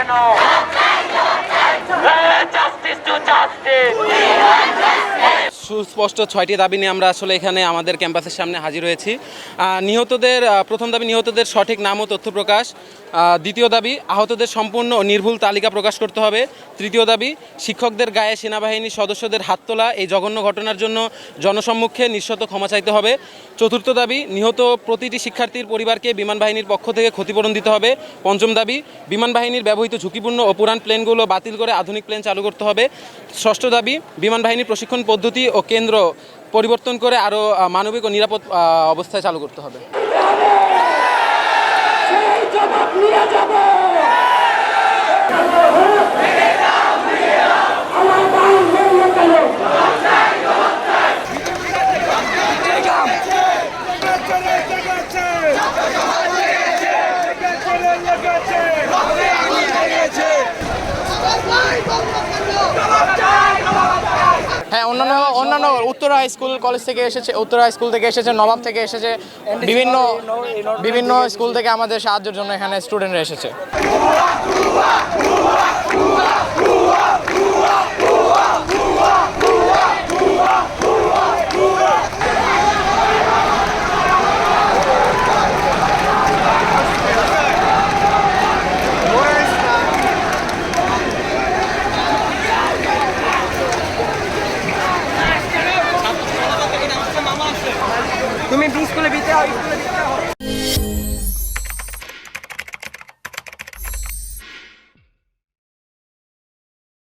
কেন? Justice to justice. সুস্পষ্ট 6টি দাবি নিয়ে আমরা আসলে এখানে আমাদের ক্যাম্পাসের সামনে হাজির হয়েছি। নিহতদের প্রথম দাবি নিহতদের সঠিক নাম ও তথ্য প্রকাশ। দ্বিতীয় দাবি আহতদের সম্পূর্ণ ও নির্ভুল তালিকা প্রকাশ করতে হবে। তৃতীয় দাবি শিক্ষকদের গায়ে সেনাবাহিনীর সদস্যদের হাত তোলা এই জঘন্য ঘটনার জন্য জনসম্মুখে নিঃশর্ত ক্ষমা চাইতে হবে। চতুর্থ দাবি নিহত প্রতিটি শিক্ষার্থীর পরিবারকে বিমান বাহিনীর পক্ষ থেকে ক্ষতিপূরণ দিতে হবে। পঞ্চম দাবি বিমান বাহিনীর ব্যবহৃত ঝুঁকিপূর্ণ ও পুরান প্লেনগুলো বাতিল করে আধুনিক প্লেন চালু করতে হবে। ষষ্ঠ দাবি বিমান বাহিনীর প্রশিক্ষণ পদ্ধতি ও কেন্দ্র পরিবর্তন করে আরও মানবিক ও নিরাপদ অবস্থায় চালু করতে হবে। হ্যাঁ, অন্যান্য উত্তরা স্কুল কলেজ থেকে এসেছে, উত্তরা স্কুল থেকে এসেছে, নবাব থেকে এসেছে, বিভিন্ন স্কুল থেকে আমাদের সাহায্যের জন্য এখানে স্টুডেন্টরা এসেছে।